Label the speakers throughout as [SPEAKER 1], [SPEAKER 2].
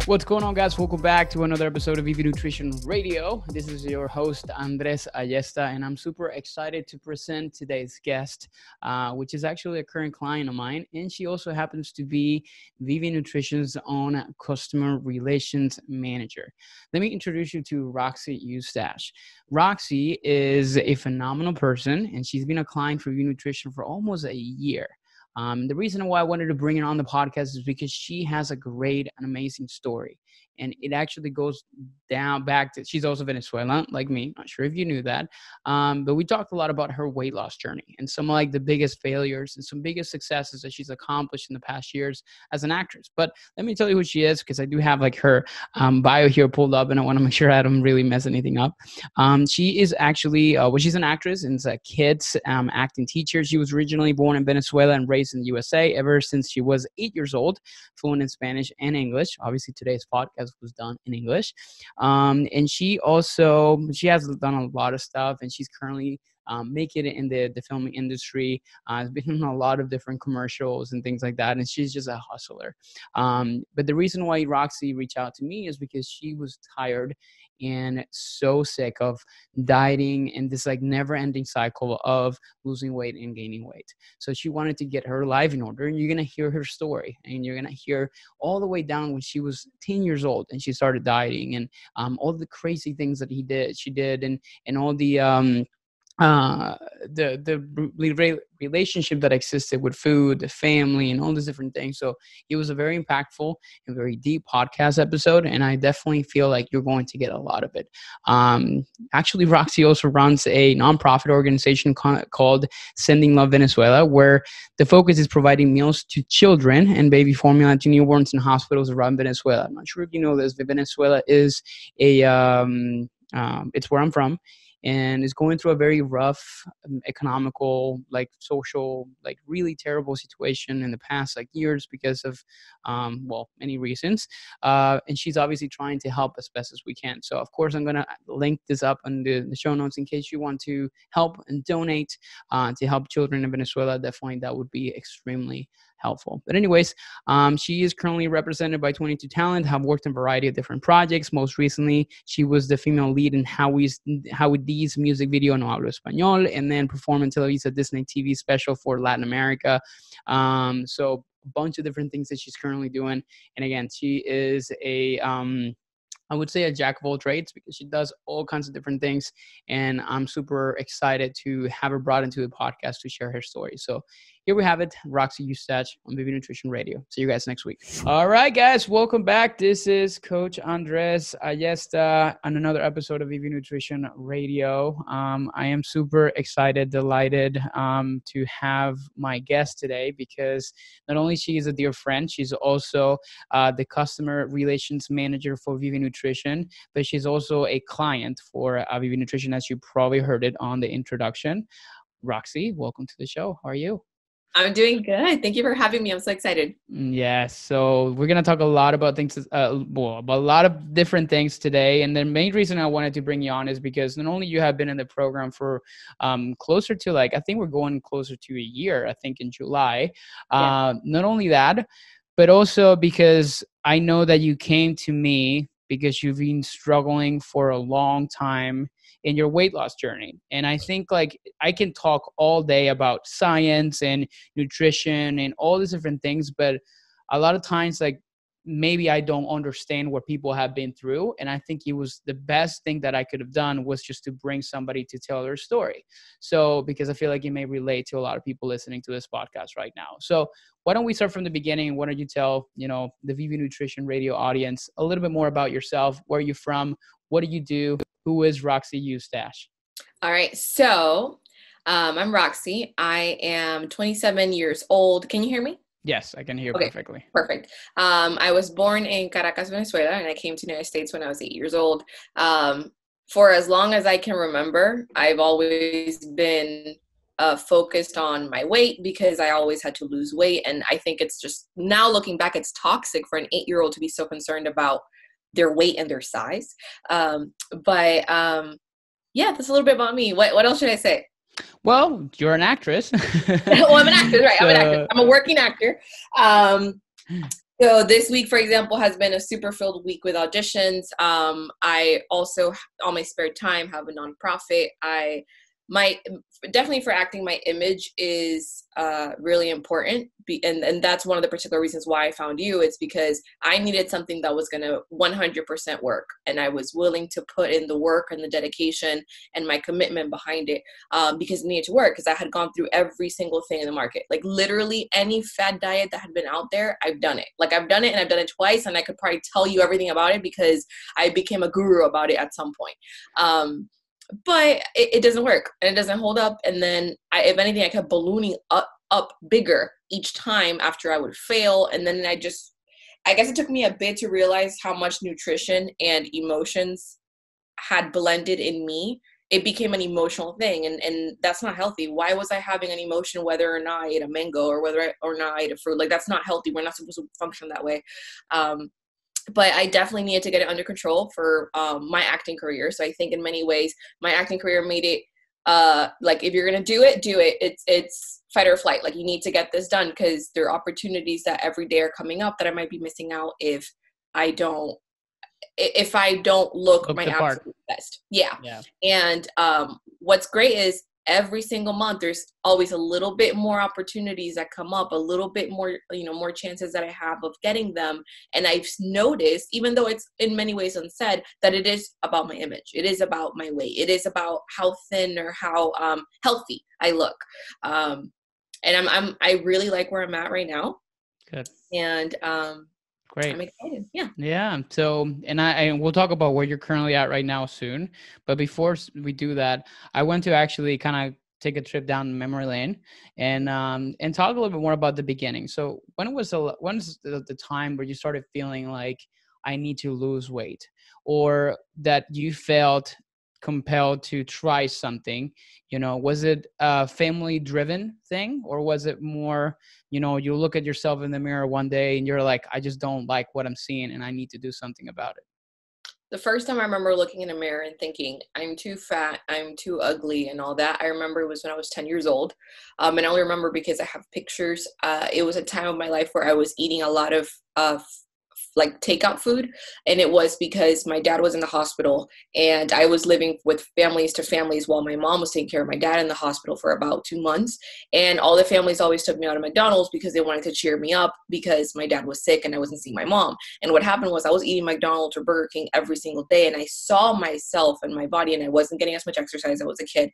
[SPEAKER 1] What's going on, guys? Welcome back to another episode of Vive Nutrition Radio. This is your host, Andres Ayesta, and I'm super excited to present today's guest, which is actually a current client of mine, and she also happens to be Vive Nutrition's own customer relations manager. Let me introduce you to Roxy Eustache. Roxy is a phenomenal person, and she's been a client for Vive Nutrition for almost a year. The reason why I wanted to bring her on the podcast is because she has a great and amazing story. And it actually goes down back to, she's also Venezuelan, like me. Not sure if you knew that. But we talked a lot about her weight loss journey and some like the biggest failures and some biggest successes that she's accomplished in the past years as an actress. But let me tell you who she is, because I do have like her bio here pulled up, and I want to make sure I don't really mess anything up. She is actually, she's an actress and is a kids acting teacher. She was originally born in Venezuela and raised in the USA ever since she was 8 years old, fluent in Spanish and English. Obviously, today's podcast was done in English. And she has done a lot of stuff, and she's currently making it in the filming industry. Has been in a lot of different commercials and things like that, and she's just a hustler. But the reason why Roxy reached out to me is because she was tired and so sick of dieting and this like never-ending cycle of losing weight and gaining weight. So she wanted to get her life in order, and you're gonna hear her story, and you're gonna hear all the way down when she was 10 years old and she started dieting, and all the crazy things that she did, and all the relationship that existed with food, the family, and all these different things. So it was a very impactful and very deep podcast episode, and I definitely feel like you're going to get a lot of it. Actually, Roxy also runs a nonprofit organization called Sending Love Venezuela, where the focus is providing meals to children and baby formula to newborns in hospitals around Venezuela. I'm not sure if you know this, but Venezuela is it's where I'm from, and is going through a very rough economical, like social, like really terrible situation in the past like years because of, many reasons. And she's obviously trying to help as best as we can. So of course, I'm going to link this up in the show notes in case you want to help and donate to help children in Venezuela. Definitely that would be extremely helpful. But anyways, she is currently represented by 22 Talent, have worked in a variety of different projects. Most recently, she was the female lead in Howie's music video No Hablo Español, and then performed in Televisa Disney TV special for Latin America. So a bunch of different things that she's currently doing. And again, she is I would say a jack of all trades, because she does all kinds of different things. And I'm super excited to have her brought into the podcast to share her story. So here we have it, Roxy Eustache on Vive Nutrition Radio. See you guys next week. All right, guys, welcome back. This is Coach Andres Ayesta on another episode of Vive Nutrition Radio. I am super excited, delighted to have my guest today, because not only she is a dear friend, she's also the customer relations manager for Vive Nutrition, but she's also a client for Vive Nutrition, as you probably heard it on the introduction. Roxy, welcome to the show. How are you?
[SPEAKER 2] I'm doing good. Thank you for having me. I'm so excited.
[SPEAKER 1] Yes. So we're going to talk a lot about things, about a lot of different things today. And the main reason I wanted to bring you on is because not only you have been in the program for closer to I think we're going closer to a year, I think in July. Not only that, but also because I know that you came to me because you've been struggling for a long time in your weight loss journey. And I think I can talk all day about science and nutrition and all these different things, but a lot of times maybe I don't understand what people have been through. And I think it was the best thing that I could have done was just to bring somebody to tell their story. So, because I feel like it may relate to a lot of people listening to this podcast right now. So why don't we start from the beginning? Why don't you tell, the Vive Nutrition Radio audience a little bit more about yourself? Where are you from? What do you do? Who is Roxy Eustache?
[SPEAKER 2] All right. So I'm Roxy. I am 27 years old. Can you hear me?
[SPEAKER 1] Yes, I can hear perfectly.
[SPEAKER 2] Perfect. I was born in Caracas, Venezuela, and I came to the United States when I was 8 years old. For as long as I can remember, I've always been focused on my weight because I always had to lose weight. And I think it's just, now looking back, it's toxic for an 8-year-old to be so concerned about their weight and their size. Yeah, that's a little bit about me. What else should I say?
[SPEAKER 1] Well, you're an actress.
[SPEAKER 2] Well, I'm an actress, right? I'm an actor. I'm a working actor. So this week, for example, has been a super filled week with auditions. I also, on my spare time, have a nonprofit. My definitely for acting, my image is really important, and that's one of the particular reasons why I found you. It's because I needed something that was going to 100% work, and I was willing to put in the work and the dedication and my commitment behind it, because it needed to work. Because I had gone through every single thing in the market, like literally any fad diet that had been out there, I've done it. Like I've done it, and I've done it twice, and I could probably tell you everything about it because I became a guru about it at some point. But it doesn't work, and it doesn't hold up. And then if anything, I kept ballooning up bigger each time after I would fail. And then I guess it took me a bit to realize how much nutrition and emotions had blended in me. It became an emotional thing, and that's not healthy. Why was I having an emotion whether or not I ate a mango or whether or not I ate a fruit? Like, that's not healthy. We're not supposed to function that way. But I definitely needed to get it under control for my acting career. So I think in many ways, my acting career made it like, if you're going to do it, do it. It's fight or flight. Like, you need to get this done, because there are opportunities that every day are coming up that I might be missing out if I don't look my absolute best. Yeah. And what's great is every single month, there's always a little bit more opportunities that come up, a little bit more, more chances that I have of getting them. And I've noticed, even though it's in many ways unsaid, that it is about my image. It is about my weight. It is about how thin or how healthy I look. And I really like where I'm at right now.
[SPEAKER 1] Good.
[SPEAKER 2] And
[SPEAKER 1] great.
[SPEAKER 2] I'm excited. Yeah.
[SPEAKER 1] Yeah. So, and we'll talk about where you're currently at right now soon. But before we do that, I want to actually kind of take a trip down memory lane and talk a little bit more about the beginning. So when was the time where you started feeling like I need to lose weight, or that you felt compelled to try something? Was it a family driven thing, or was it more, you look at yourself in the mirror one day and you're like, I just don't like what I'm seeing and I need to do something about it?
[SPEAKER 2] The first time I remember looking in a mirror and thinking, I'm too fat, I'm too ugly, and all that, I remember it was when I was 10 years old. And I only remember because I have pictures. It was a time of my life where I was eating a lot of like takeout food. And it was because my dad was in the hospital, and I was living with families to families while my mom was taking care of my dad in the hospital for about 2 months. And all the families always took me out of McDonald's because they wanted to cheer me up because my dad was sick and I wasn't seeing my mom. And what happened was I was eating McDonald's or Burger King every single day, and I saw myself and my body, and I wasn't getting as much exercise as I was a kid.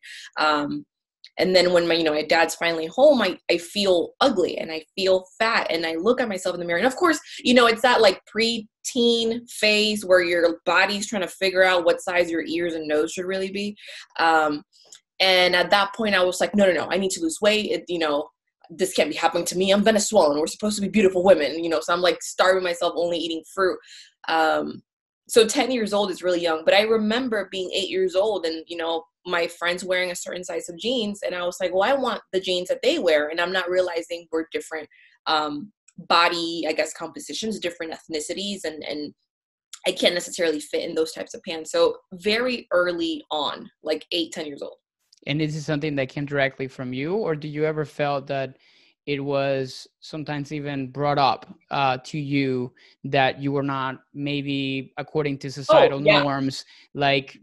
[SPEAKER 2] And then when my dad's finally home, I feel ugly and I feel fat, and I look at myself in the mirror. And of course, it's that like pre-teen phase where your body's trying to figure out what size your ears and nose should really be. And at that point I was like, no, I need to lose weight. This can't be happening to me. I'm Venezuelan. We're supposed to be beautiful women, so I'm like starving myself, only eating fruit. So 10 years old is really young, but I remember being 8 years old and, my friends wearing a certain size of jeans. And I was like, well, I want the jeans that they wear. And I'm not realizing we're different body, I guess, compositions, different ethnicities. And I can't necessarily fit in those types of pants. So very early on, like 8-10 years old.
[SPEAKER 1] And is this something that came directly from you, or do you ever felt that it was sometimes even brought up to you that you were not maybe according to societal norms, like,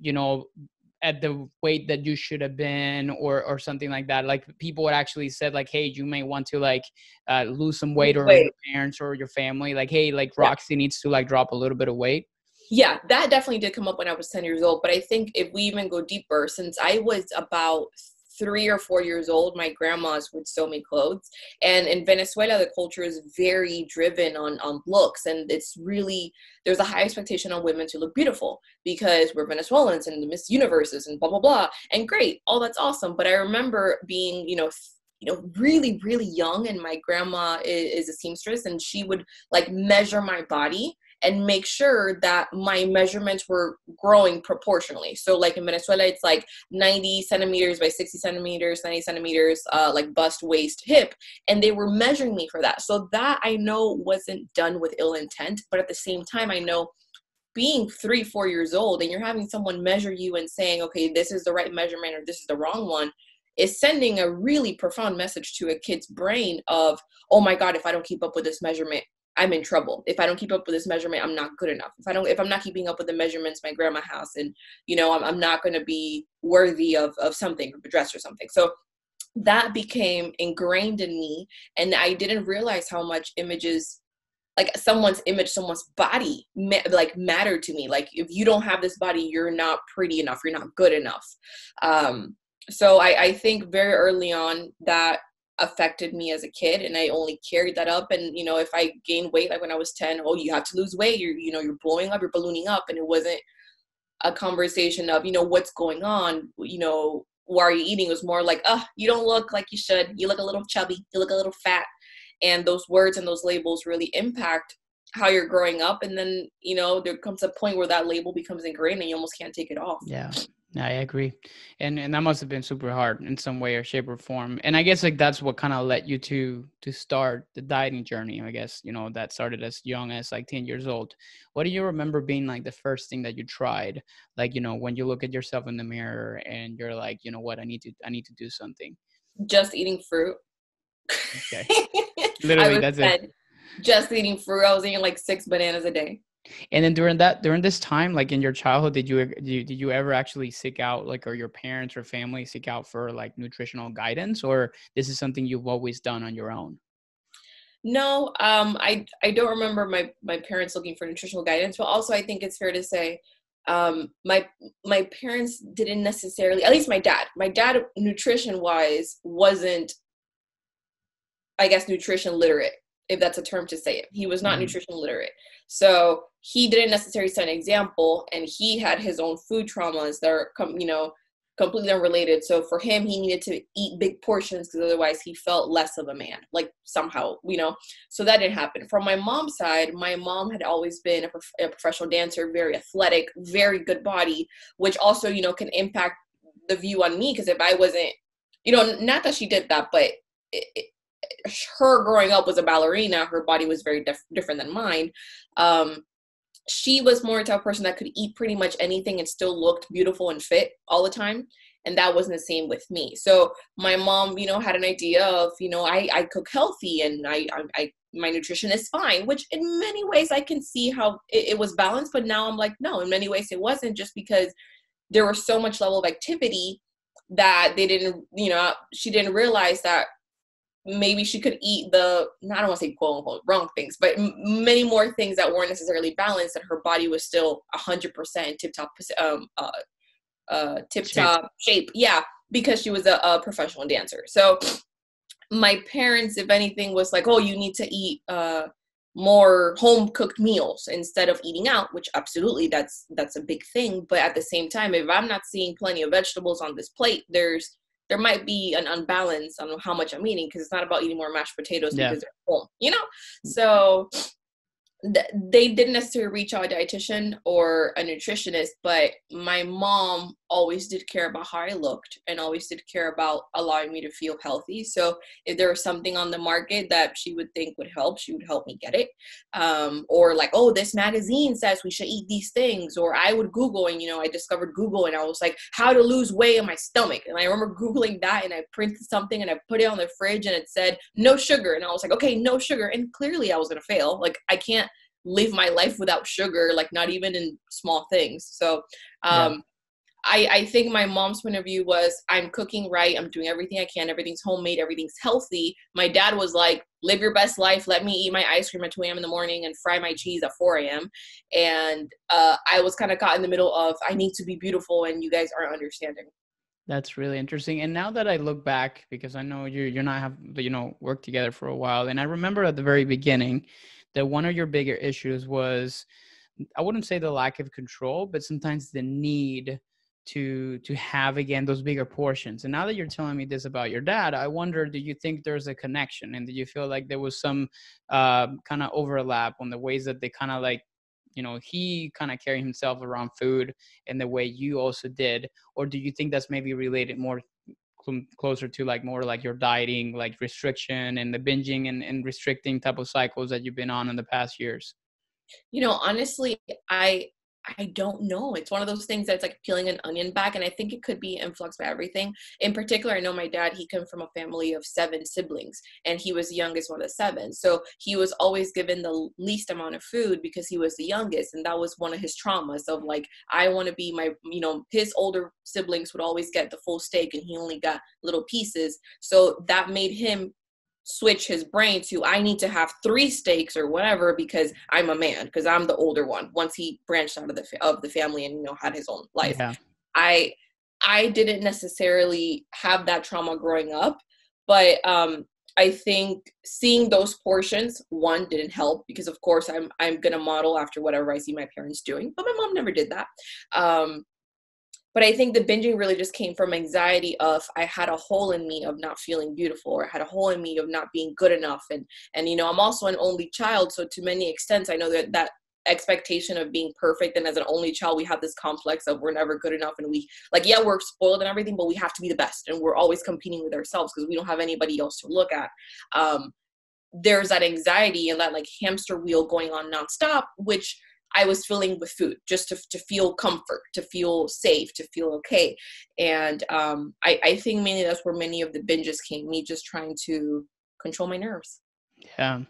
[SPEAKER 1] at the weight that you should have been, or something like that? Like, people would actually said like, hey, you may want to like lose some weight, or your parents or your family, like, hey, like Roxy needs to like drop a little bit of weight.
[SPEAKER 2] Yeah, that definitely did come up when I was 10 years old. But I think if we even go deeper, since I was about 3 or 4 years old, my grandmas would sew me clothes. And in Venezuela, the culture is very driven on looks. And it's really, there's a high expectation on women to look beautiful because we're Venezuelans and the Miss Universes and blah, blah, blah. And great, all that's awesome. But I remember being, really, really young, and my grandma is a seamstress, and she would like measure my body and make sure that my measurements were growing proportionally. So like in Venezuela, it's like 90 centimeters by 60 centimeters, 90 centimeters, like bust, waist, hip. And they were measuring me for that. So that I know wasn't done with ill intent, but at the same time, I know being 3-4 years old and you're having someone measure you and saying, okay, this is the right measurement or this is the wrong one, is sending a really profound message to a kid's brain of, oh my God, if I don't keep up with this measurement, I'm in trouble. If I don't keep up with this measurement, I'm not good enough. If I'm not keeping up with the measurements my grandma has, and I'm not going to be worthy of something, of a dress or something. So that became ingrained in me, and I didn't realize how much images, like someone's image, someone's body mattered to me. Like, if you don't have this body, you're not pretty enough, you're not good enough. So I think very early on that affected me as a kid, and I only carried that up. And if I gained weight, like when I was 10, oh, you have to lose weight, you're blowing up, you're ballooning up. And it wasn't a conversation of what's going on, why are you eating. It was more like, oh, you don't look like you should, you look a little chubby, you look a little fat. And those words and those labels really impact how you're growing up. And then, there comes a point where that label becomes ingrained and you almost can't take it off.
[SPEAKER 1] Yeah, I agree. And that must have been super hard in some way or shape or form. And I guess like that's what kind of led you to start the dieting journey, I guess, that started as young as like 10 years old. What do you remember being like the first thing that you tried? Like, when you look at yourself in the mirror and you're like, you know what, I need to do something.
[SPEAKER 2] Just eating fruit.
[SPEAKER 1] Okay. Literally, that's
[SPEAKER 2] 10,
[SPEAKER 1] it.
[SPEAKER 2] just eating fruit. I was eating like 6 bananas a day.
[SPEAKER 1] And then during this time, like in your childhood, did you ever actually seek out, like, or your parents or family seek out for like nutritional guidance, or this is something you've always done on your own?
[SPEAKER 2] No, I don't remember my parents looking for nutritional guidance, but also I think it's fair to say, my parents didn't necessarily, at least my dad nutrition wise wasn't, I guess, nutrition literate, if that's a term to say it. He was not nutrition literate. So he didn't necessarily set an example, and he had his own food traumas that are, completely unrelated. So for him, he needed to eat big portions because otherwise he felt less of a man, like somehow, so that didn't happen. From my mom's side, my mom had always been a professional dancer, very athletic, very good body, which also, can impact the view on me. Because if I wasn't, not that she did that, but her growing up was a ballerina, her body was very different than mine. She was more type of person that could eat pretty much anything and still looked beautiful and fit all the time. And that wasn't the same with me. So my mom, had an idea of, I cook healthy and my nutrition is fine, which in many ways I can see how it was balanced. But now I'm like, no, in many ways it wasn't, just because there was so much level of activity that they didn't, she didn't realize that maybe she could eat I don't want to say quote unquote wrong things, but many more things that weren't necessarily balanced, and her body was still 100% tip-top shape. Yeah, because she was a professional dancer. So my parents, if anything, was like, oh, you need to eat more home cooked meals instead of eating out, which absolutely that's a big thing. But at the same time, if I'm not seeing plenty of vegetables on this plate, there might be an unbalance on how much I'm eating, because it's not about eating more mashed potatoes because they're home, So they didn't necessarily reach out a dietitian or a nutritionist, but my mom always did care about how I looked and always did care about allowing me to feel healthy. So if there was something on the market that she would think would help, she would help me get it. Or like, oh, this magazine says we should eat these things. Or I would Google, and, I discovered Google, and I was like, how to lose weight in my stomach. And I remember Googling that, and I printed something and I put it on the fridge, and it said no sugar. And I was like, okay, no sugar. And clearly I was going to fail. Like, I can't live my life without sugar, like not even in small things. So I think my mom's point of view was, I'm cooking right, I'm doing everything I can, everything's homemade, everything's healthy. My dad was like, live your best life, let me eat my ice cream at 2 a.m. in the morning and fry my cheese at 4 a.m. And I was kind of caught in the middle of, I need to be beautiful and you guys aren't understanding.
[SPEAKER 1] That's really interesting. And now that I look back, because I know you're not have worked together for a while, and I remember at the very beginning that one of your bigger issues was, I wouldn't say the lack of control, but sometimes the need to have, again, those bigger portions. And now that you're telling me this about your dad, I wonder, do you think there's a connection, and do you feel like there was some kind of overlap on the ways that they kind of like, he kind of carried himself around food in the way you also did? Or do you think that's maybe related more closer to like more like your dieting, like restriction and the binging and restricting type of cycles that you've been on in the past years?
[SPEAKER 2] Honestly, I don't know. It's one of those things that's like peeling an onion back. And I think it could be influenced by everything. In particular, I know my dad, he came from a family of 7 siblings, and he was the youngest one of the 7. So he was always given the least amount of food because he was the youngest. And that was one of his traumas of like, I want to be my, his older siblings would always get the full steak and he only got little pieces. So that made him switch his brain to, I need to have 3 steaks or whatever because I'm a man, because I'm the older one. Once he branched out of the family and had his own life,
[SPEAKER 1] Yeah.
[SPEAKER 2] I didn't necessarily have that trauma growing up, but I think seeing those portions, one, didn't help because of course I'm gonna model after whatever I see my parents doing, but my mom never did that. But I think the binging really just came from anxiety of I had a hole in me of not feeling beautiful, or I had a hole in me of not being good enough. And I'm also an only child. So to many extents, I know that expectation of being perfect. And as an only child, we have this complex of we're never good enough. And we're spoiled and everything, but we have to be the best. And we're always competing with ourselves because we don't have anybody else to look at. There's that anxiety and that like hamster wheel going on nonstop, which I was filling with food just to feel comfort, to feel safe, to feel okay. And I think mainly that's where many of the binges came, me just trying to control my nerves.
[SPEAKER 1] Yeah.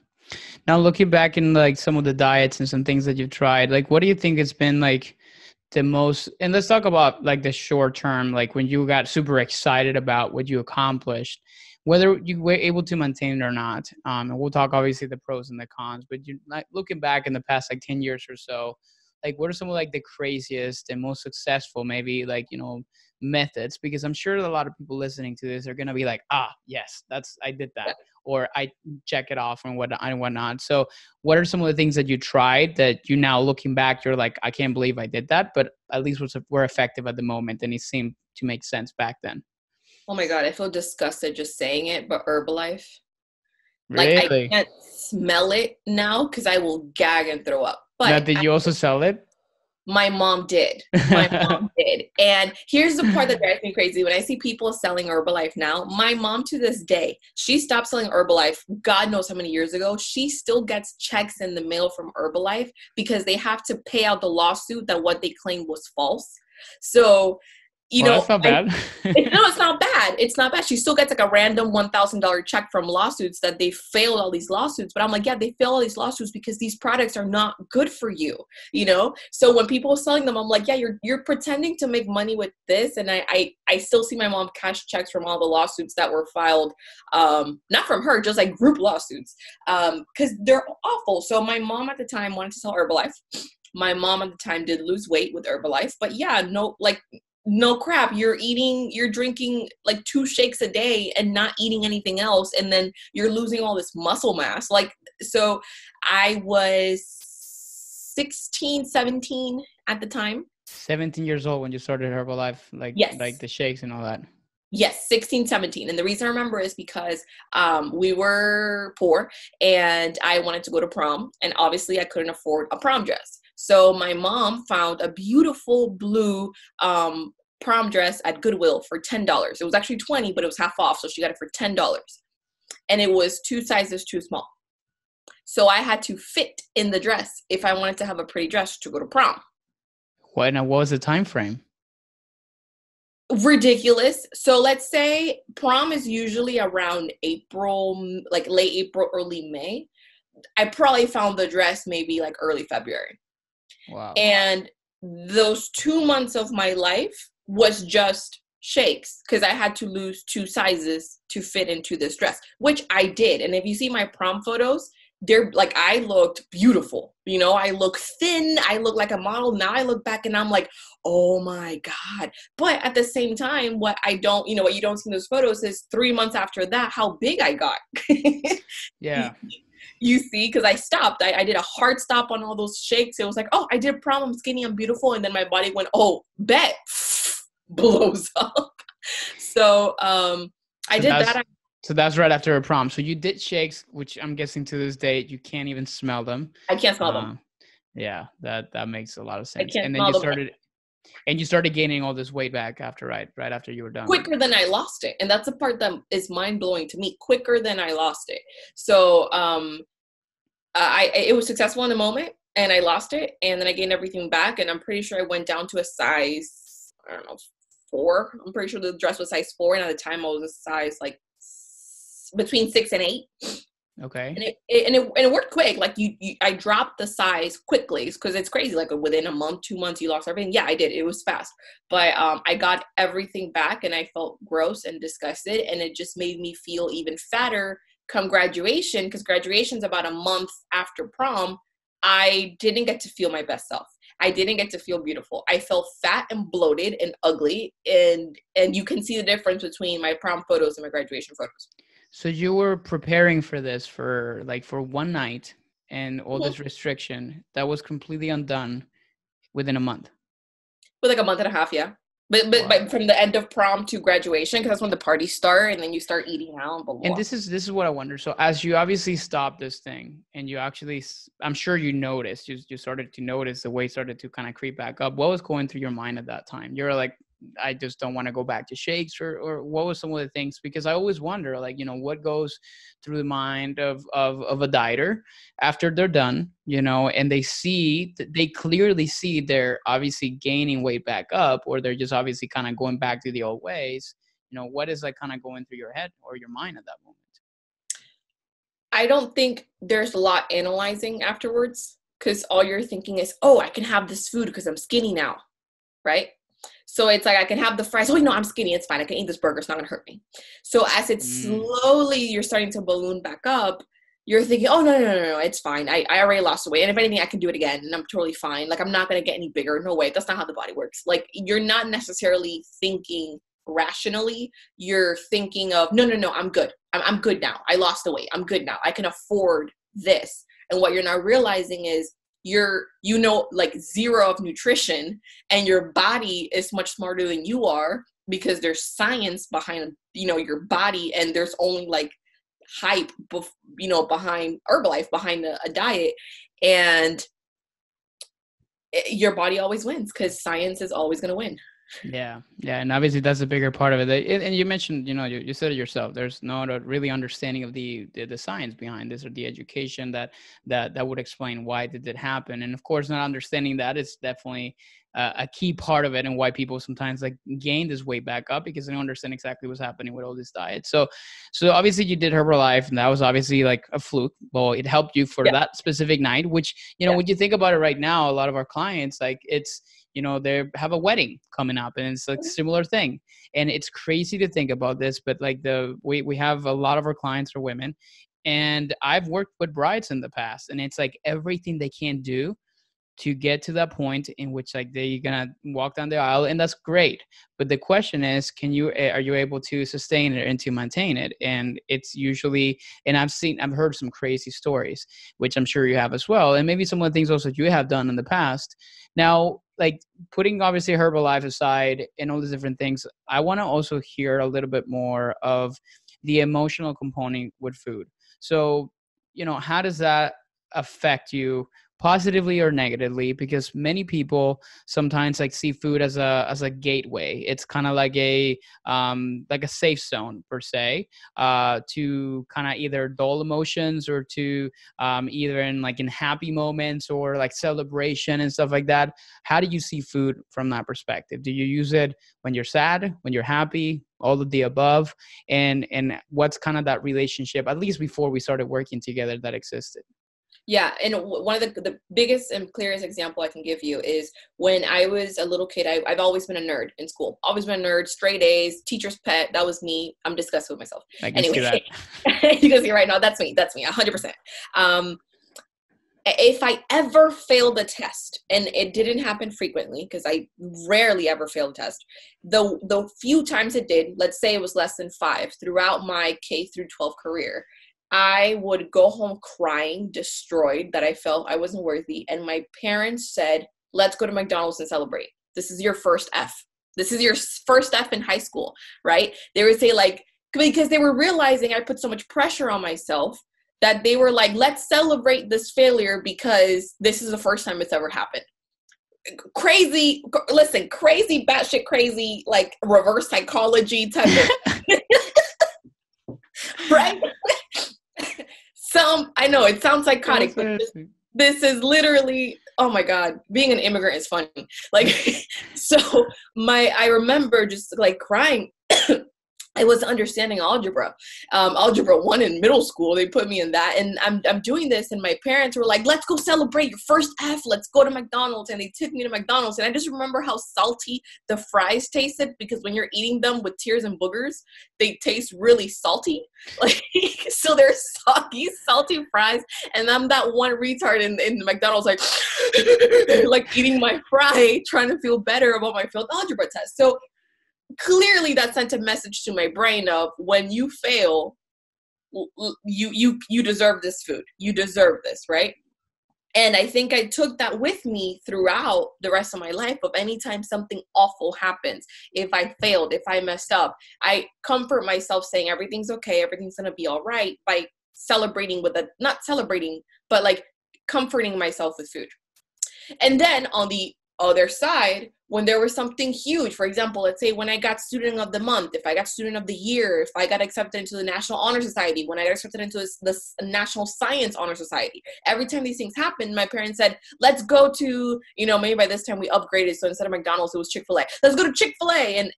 [SPEAKER 1] Now looking back in like some of the diets and some things that you've tried, like what do you think has been like the most, and let's talk about like the short term, like when you got super excited about what you accomplished, whether you were able to maintain it or not. And we'll talk obviously the pros and the cons, but you like looking back in the past like 10 years or so, like what are some of like the craziest and most successful maybe like, methods? Because I'm sure a lot of people listening to this are going to be like, yes, I did that, or I check it off and whatnot. So what are some of the things that you tried that you now looking back, you're like, I can't believe I did that, but at least were effective at the moment and it seemed to make sense back then?
[SPEAKER 2] Oh my God, I feel disgusted just saying it, but Herbalife, like I
[SPEAKER 1] Really?
[SPEAKER 2] can't smell it now because I will gag and throw up.
[SPEAKER 1] Now,
[SPEAKER 2] But
[SPEAKER 1] did you also sell it?
[SPEAKER 2] my mom did. My mom did. And here's the part that drives me crazy. When I see people selling Herbalife now, my mom to this day, she stopped selling Herbalife, God knows how many years ago. She still gets checks in the mail from Herbalife because they have to pay out the lawsuit that what they claimed was false. So,
[SPEAKER 1] That's not bad.
[SPEAKER 2] it's not bad. It's not bad. She still gets like a random $1,000 check from lawsuits that they failed all these lawsuits. But I'm like, yeah, they fail all these lawsuits because these products are not good for you, So when people are selling them, I'm like, yeah, you're pretending to make money with this. And I still see my mom cash checks from all the lawsuits that were filed, not from her, just like group lawsuits, because they're awful. So my mom at the time wanted to sell Herbalife. My mom at the time did lose weight with Herbalife, but yeah, no crap, you're drinking like 2 shakes a day and not eating anything else, and then you're losing all this muscle mass. So I was 16, 17 at the time.
[SPEAKER 1] 17 years old when you started Herbalife,
[SPEAKER 2] Yes.
[SPEAKER 1] like the shakes and all that.
[SPEAKER 2] Yes, 16, 17. And the reason I remember is because we were poor and I wanted to go to prom, and obviously I couldn't afford a prom dress. So my mom found a beautiful blue prom dress at Goodwill for $10. It was actually $20, but it was half off. So she got it for $10. And it was 2 sizes too small. So I had to fit in the dress if I wanted to have a pretty dress to go to prom.
[SPEAKER 1] What was the time frame?
[SPEAKER 2] Ridiculous. So let's say prom is usually around April, like late April, early May. I probably found the dress maybe like early February.
[SPEAKER 1] Wow.
[SPEAKER 2] And those 2 months of my life was just shakes because I had to lose 2 sizes to fit into this dress, which I did. And if you see my prom photos, they're like, I looked beautiful. I look thin. I look like a model. Now I look back and I'm like, oh my God. But at the same time, what you don't see in those photos is 3 months after that, how big I got.
[SPEAKER 1] Yeah.
[SPEAKER 2] You see, because I stopped. I did a hard stop on all those shakes. It was like, oh, I did prom. I'm skinny. I'm beautiful. And then my body went, oh, bet. Blows up. So I did that.
[SPEAKER 1] So that's right after a prom. So you did shakes, which I'm guessing to this day, you can't even smell them.
[SPEAKER 2] I can't smell them.
[SPEAKER 1] Yeah, that makes a lot of sense.
[SPEAKER 2] I can't
[SPEAKER 1] And then you started gaining all this weight back after, right after you were done.
[SPEAKER 2] Quicker than I lost it. And that's the part that is mind blowing to me. Quicker than I lost it. So it was successful in the moment. and I lost it, and then I gained everything back, and I'm pretty sure I went down to a size, I don't know, 4. I'm pretty sure the dress was size 4, and at the time I was a size like between 6 and 8.
[SPEAKER 1] Okay.
[SPEAKER 2] And it worked quick. Like I dropped the size quickly because it's crazy. Like within a month, 2 months, you lost everything. Yeah, I did. It was fast, but I got everything back, and I felt gross and disgusted, and it just made me feel even fatter come graduation, because graduation's about a month after prom. I didn't get to feel my best self. I didn't get to feel beautiful. I felt fat and bloated and ugly, and you can see the difference between my prom photos and my graduation photos.
[SPEAKER 1] So you were preparing for this for one night, and all
[SPEAKER 2] Mm-hmm.
[SPEAKER 1] this restriction that was completely undone within a month.
[SPEAKER 2] With like a month and a half, yeah. But from the end of prom to graduation, because that's when the parties start, and then you start eating out and blah, blah,
[SPEAKER 1] And
[SPEAKER 2] blah.
[SPEAKER 1] this is what I wonder. So as you obviously stopped this thing, and you actually, I'm sure you noticed, you started to notice the weight started to kind of creep back up. What was going through your mind at that time? You're like, I just don't want to go back to shakes, or what was some of the things? Because I always wonder, like, what goes through the mind of a dieter after they're done, and they clearly see they're obviously gaining weight back up, or they're just obviously kind of going back to the old ways. What is like kind of going through your head or your mind at that moment?
[SPEAKER 2] I don't think there's a lot analyzing afterwards, because all you're thinking is, oh, I can have this food because I'm skinny now, right? So it's like, I can have the fries. Oh, no, I'm skinny. It's fine. I can eat this burger. It's not going to hurt me. So as it's slowly, you're starting to balloon back up, you're thinking, oh, no, it's fine. I already lost the weight. And if anything, I can do it again. And I'm totally fine. Like, I'm not going to get any bigger. No way. That's not how the body works. Like, you're not necessarily thinking rationally. You're thinking of, no, I'm good. I'm good now. I lost the weight. I'm good now. I can afford this. And what you're not realizing is, you're like zero of nutrition, and your body is much smarter than you are, because there's science behind your body, and there's only like hype behind Herbalife, behind a diet, and your body always wins, because science is always going to win.
[SPEAKER 1] Yeah. And obviously that's a bigger part of it. And you mentioned, you said it yourself, there's no really understanding of the science behind this, or the education that would explain why did it happen. And of course, not understanding that is definitely a key part of it, and why people sometimes like gain this weight back up, because they don't understand exactly what's happening with all this diet. So obviously you did Herbalife, and that was obviously like a fluke. Well, it helped you for that specific night, which, when you think about it right now, a lot of our clients, like it's, they have a wedding coming up, and it's like a similar thing. And it's crazy to think about this, but like we have a lot of our clients are women, and I've worked with brides in the past, and it's like everything they can do to get to that point in which like they're gonna walk down the aisle, and that's great. But the question is, are you able to sustain it and to maintain it? And it's usually, and I've heard some crazy stories, which I'm sure you have as well, and maybe some of the things also you have done in the past. Now, like putting obviously Herbalife aside and all these different things, I want to also hear a little bit more of the emotional component with food. So, how does that affect you, positively or negatively? Because many people sometimes like see food as a gateway. It's kind of like a safe zone per se, to kind of either dull emotions, or to either in happy moments, or like celebration and stuff like that. How do you see food from that perspective? Do you use it when you're sad, when you're happy, all of the above? And what's kind of that relationship, at least before we started working together, that existed?
[SPEAKER 2] Yeah, and one of the biggest and clearest example I can give you is when I was a little kid. I've always been a nerd in school. Always been a nerd, straight A's, teacher's pet. That was me. I'm disgusted with myself.
[SPEAKER 1] I can see that.
[SPEAKER 2] You can see right now. That's me. 100%. If I ever failed a test, and it didn't happen frequently because I rarely ever failed a test, the few times it did, let's say it was less than 5 throughout my K through 12 career, I would go home crying, destroyed, that I felt I wasn't worthy. And my parents said, let's go to McDonald's and celebrate. This is your first F. This is your first F in high school, right? They would say, like, because they were realizing I put so much pressure on myself, that they were like, let's celebrate this failure because this is the first time it's ever happened. Crazy, batshit crazy, like reverse psychology type of, right? I know it sounds psychotic, but this is literally, oh my God, being an immigrant is funny. Like, so I remember just like crying. I was understanding algebra, algebra 1 in middle school. They put me in that, and I'm doing this, and my parents were like, "Let's go celebrate your first F. Let's go to McDonald's." And they took me to McDonald's, and I just remember how salty the fries tasted, because when you're eating them with tears and boogers, they taste really salty. Like, so they're soggy, salty fries, and I'm that one retard in the McDonald's, like, like eating my fry, trying to feel better about my failed algebra test. So clearly that sent a message to my brain of, when you fail, you deserve this food. You deserve this, right? And I think I took that with me throughout the rest of my life, of anytime something awful happens, if I failed, if I messed up, I comfort myself saying everything's okay, everything's going to be all right, by celebrating with not celebrating, but like comforting myself with food. And then on the other side, when there was something huge, for example, let's say when I got student of the month, if I got student of the year, if I got accepted into the National Honor Society, when I got accepted into the National Science Honor Society, every time these things happened, my parents said, let's go to, maybe by this time we upgraded, so instead of McDonald's, it was Chick-fil-A. Let's go to Chick-fil-A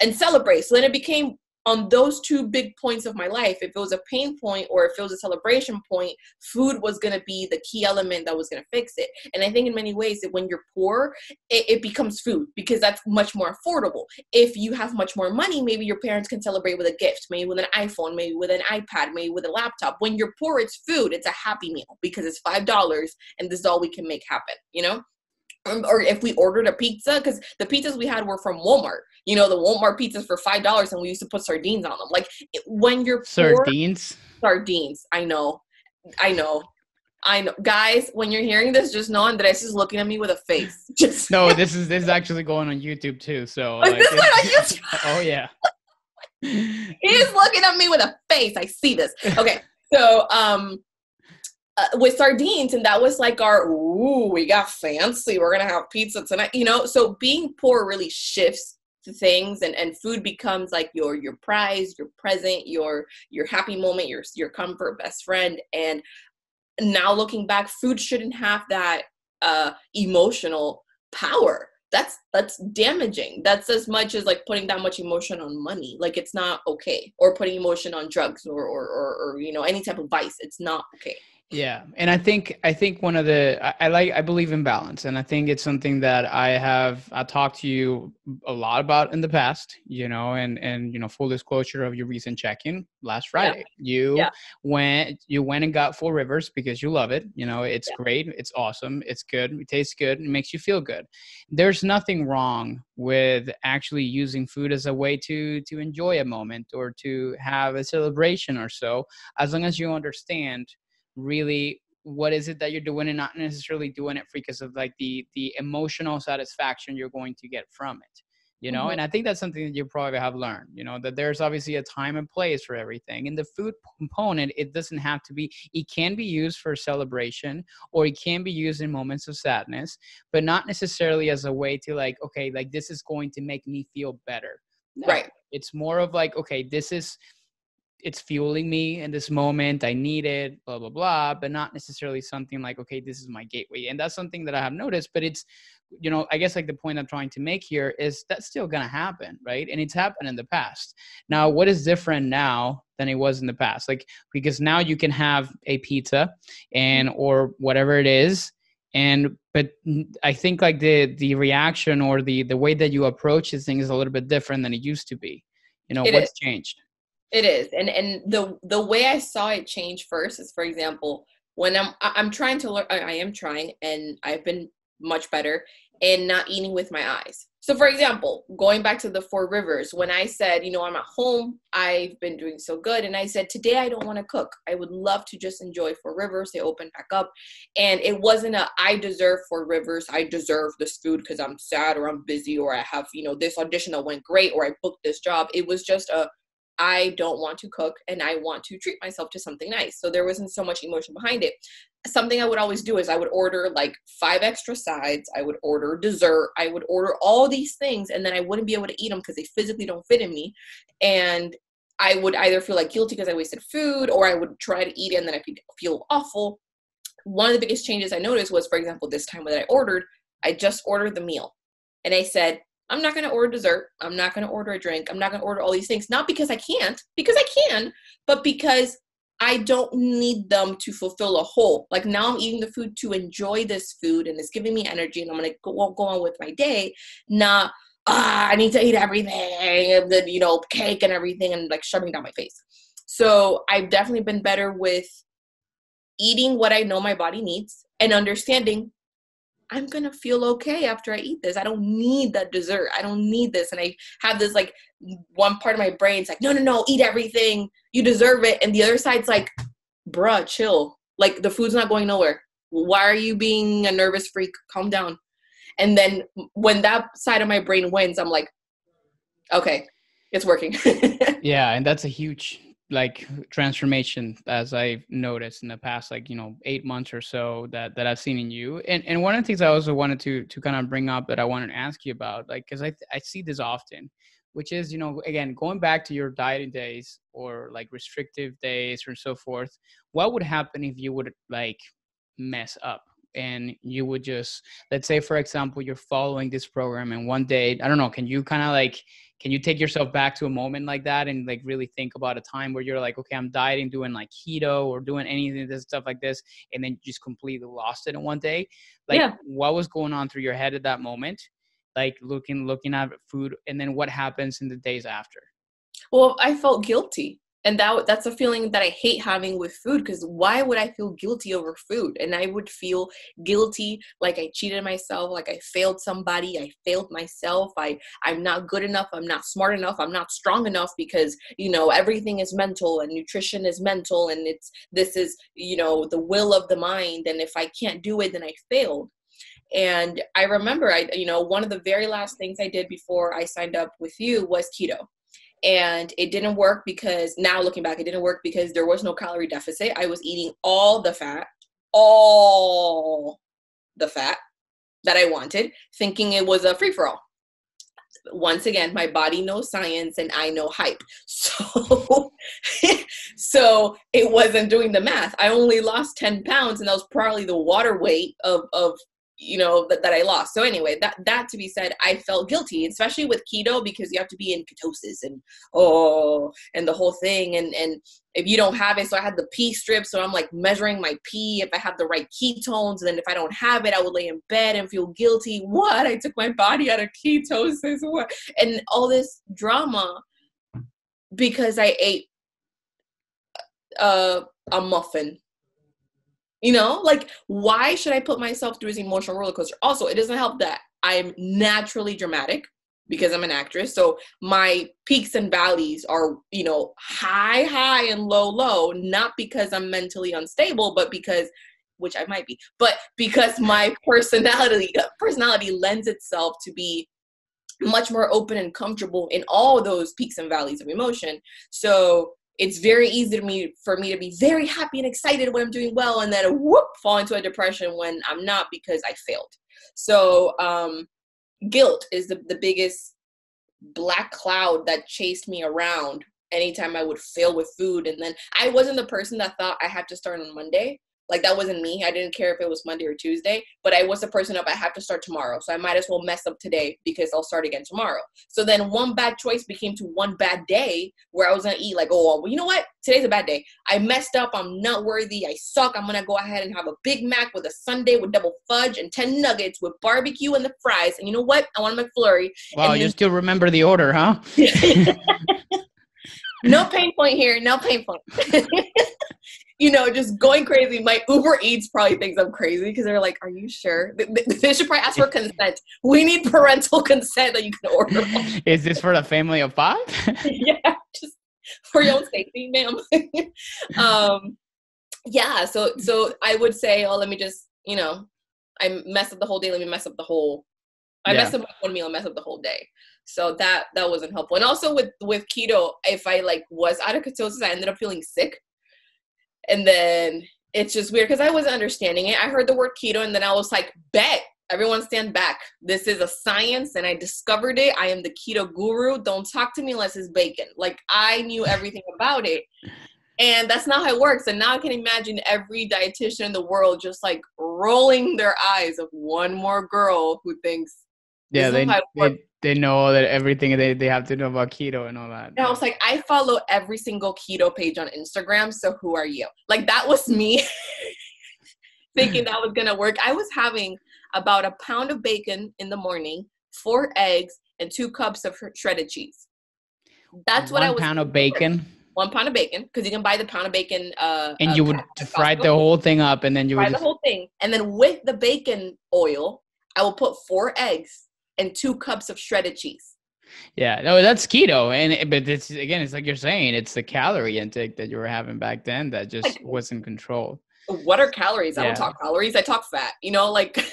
[SPEAKER 2] and celebrate. So then it became, on those two big points of my life, if it was a pain point or if it was a celebration point, food was going to be the key element that was going to fix it. And I think in many ways that when you're poor, it becomes food, because that's much more affordable. If you have much more money, maybe your parents can celebrate with a gift, maybe with an iPhone, maybe with an iPad, maybe with a laptop. When you're poor, it's food. It's a happy meal, because it's $5 and this is all we can make happen, Or if we ordered a pizza, because the pizzas we had were from Walmart, the Walmart pizzas for $5, and we used to put sardines on them. Like, when you're poor, sardines. I know. Guys, when you're hearing this, just know Andres is looking at me with a face.
[SPEAKER 1] No, this is actually going on YouTube too. So
[SPEAKER 2] like, this on YouTube?
[SPEAKER 1] Oh yeah.
[SPEAKER 2] He's looking at me with a face. I see this. Okay. So with sardines, and that was like we got fancy, we're gonna have pizza tonight, so being poor really shifts the things, and food becomes like your prize, your present, your happy moment, your comfort, best friend. And now looking back, food shouldn't have that emotional power. That's damaging. That's as much as like putting that much emotion on money. Like, it's not okay. Or putting emotion on drugs or any type of vice. It's not okay.
[SPEAKER 1] Yeah. And I think one of I believe in balance. And I think it's something that I talked to you a lot about in the past, and full disclosure of your recent check-in last Friday. You went and got Four Rivers because you love it. It's great. It's awesome. It's good. It tastes good. It makes you feel good. There's nothing wrong with actually using food as a way to enjoy a moment or to have a celebration or so, as long as you understand really what is it that you're doing, and not necessarily doing it because of like the emotional satisfaction you're going to get from it,
[SPEAKER 2] Mm-hmm.
[SPEAKER 1] And I think that's something that you probably have learned, that there's obviously a time and place for everything. And the food component, it doesn't have to be, it can be used for celebration, or it can be used in moments of sadness, but not necessarily as a way to like, okay, like this is going to make me feel better. No,
[SPEAKER 2] right.
[SPEAKER 1] It's more of like, okay, it's fueling me in this moment. I need it, blah, blah, blah, but not necessarily something like, okay, this is my gateway. And that's something that I have noticed, but it's, I guess like the point I'm trying to make here is that's still going to happen, right? And it's happened in the past. Now, what is different now than it was in the past? Like, because now you can have a pizza or whatever it is. But I think like the reaction or the way that you approach this thing is a little bit different than it used to be. What's changed?
[SPEAKER 2] It is. And the way I saw it change first is, for example, when I'm trying to learn, I am trying, and I've been much better in not eating with my eyes. So for example, going back to the Four Rivers, when I said, I'm at home, I've been doing so good. And I said, today I don't want to cook. I would love to just enjoy Four Rivers. They opened back up. And it wasn't I deserve Four Rivers. I deserve this food because I'm sad or I'm busy or I have, this audition that went great or I booked this job. It was just I don't want to cook and I want to treat myself to something nice. So there wasn't so much emotion behind it. Something I would always do is I would order like 5 extra sides. I would order dessert. I would order all these things, and then I wouldn't be able to eat them because they physically don't fit in me. And I would either feel like guilty because I wasted food, or I would try to eat it and then I could feel awful. one of the biggest changes I noticed was, for example, this time when I just ordered the meal. And I said, I'm not going to order dessert. I'm not going to order a drink. I'm not going to order all these things. Not because I can't, because I can, but because I don't need them to fulfill a whole. Like now I'm eating the food to enjoy this food and it's giving me energy and I'm going to go on with my day. Not, I need to eat everything and then, cake and everything and like shoving down my face. So I've definitely been better with eating what I know my body needs and understanding I'm going to feel okay after I eat this. I don't need that dessert. I don't need this. And I have this like one part of my brain's like, no, eat everything. You deserve it. And the other side's like, bruh, chill. Like the food's not going nowhere. Why are you being a nervous freak? Calm down. And then when that side of my brain wins, I'm like, okay, it's working.
[SPEAKER 1] Yeah. And that's a huge like transformation, as I've noticed in the past, like, 8 months or so that I've seen in you. And one of the things I also wanted to kind of bring up that I wanted to ask you about, like, cause I see this often, which is, again, going back to your dieting days or like restrictive days or so forth, what would happen if you would like mess up? And you would just, let's say, for example, you're following this program and one day, I don't know, can you kind of like, can you take yourself back to a moment like that and like really think about a time where you're like, okay, I'm dieting, doing like keto or doing anything, this stuff like this, and then you just completely lost it in one day? Like, yeah. What was going on through your head at that moment? Like looking at food, and then what happens in the days after?
[SPEAKER 2] Well, I felt guilty. And that's a feeling that I hate having with food, because why would I feel guilty over food? And I would feel guilty like I cheated myself, like I failed somebody, I failed myself, I'm not good enough, I'm not smart enough, I'm not strong enough, because, everything is mental and nutrition is mental and this is, the will of the mind. And if I can't do it, then I failed. And I remember, one of the very last things I did before I signed up with you was keto. And it didn't work because, now looking back, it didn't work because there was no calorie deficit. I was eating all the fat that I wanted, thinking it was a free-for-all. Once again, my body knows science and I know hype. So, so it wasn't doing the math. I only lost 10 pounds and that was probably the water weight of that I lost. So anyway, that to be said, I felt guilty, especially with keto, because you have to be in ketosis and the whole thing. And if you don't have it, so I had the pee strip. So I'm like measuring my pee, if I have the right ketones. And then if I don't have it, I would lay in bed and feel guilty. What? I took my body out of ketosis. What? And all this drama because I ate a muffin. Like, why should I put myself through this emotional roller coaster? Also, it doesn't help that I'm naturally dramatic because I'm an actress. So my peaks and valleys are, high and low, not because I'm mentally unstable, but because, which I might be, but because my personality lends itself to be much more open and comfortable in all those peaks and valleys of emotion. So it's very easy for me to be very happy and excited when I'm doing well, and then fall into a depression when I'm not because I failed. So guilt is the biggest black cloud that chased me around anytime I would fail with food. And then I wasn't the person that thought I had to start on Monday. Like, that wasn't me. I didn't care if it was Monday or Tuesday, but I was the person of I have to start tomorrow. So I might as well mess up today because I'll start again tomorrow. So then one bad choice became to one bad day where I was going to eat like, well, you know what? Today's a bad day. I messed up. I'm not worthy. I suck. I'm going to go ahead and have a Big Mac with a sundae with double fudge and 10 nuggets with barbecue and the fries. And you know what? I want a McFlurry.
[SPEAKER 1] Wow, you still remember the order, huh?
[SPEAKER 2] No pain point here. No pain point. Just going crazy. My Uber Eats probably thinks I'm crazy because they're like, are you sure? They should probably ask for consent. We need parental consent that you can order.
[SPEAKER 1] Is this for the family of 5?
[SPEAKER 2] Yeah, just for your own safety, ma'am. Yeah, so I would say, let me just, I messed up the whole day. Let me mess up the whole, I messed up one meal and messed up the whole day. So that wasn't helpful. And also with keto, if I was out of ketosis, I ended up feeling sick. And then it's just weird because I wasn't understanding it. I heard the word keto and then I was like, bet, everyone stand back. This is a science and I discovered it. I am the keto guru. Don't talk to me unless it's bacon. Like, I knew everything about it. And that's not how it works. And now I can imagine every dietitian in the world just like rolling their eyes of one more girl who thinks this
[SPEAKER 1] Yeah,
[SPEAKER 2] is how it works.
[SPEAKER 1] they know that everything they have to know about keto and all that.
[SPEAKER 2] And I was like, I follow every single keto page on Instagram. So who are you? Like that was me thinking that was going to work. I was having about a pound of bacon in the morning, 4 eggs, and 2 cups of shredded cheese. That's what I was.
[SPEAKER 1] 1 pound of bacon.
[SPEAKER 2] 1 pound of bacon, because you can buy the pound of bacon.
[SPEAKER 1] And you would fry the whole thing up, and then you would
[SPEAKER 2] fry the whole thing. And then with the bacon oil, I will put 4 eggs and 2 cups of shredded cheese.
[SPEAKER 1] Yeah, no, that's keto, but it's again, it's like you're saying, it's the calorie intake that you were having back then that just
[SPEAKER 2] like,
[SPEAKER 1] wasn't controlled.
[SPEAKER 2] What are calories? I don't talk calories. I talk fat. You know, like.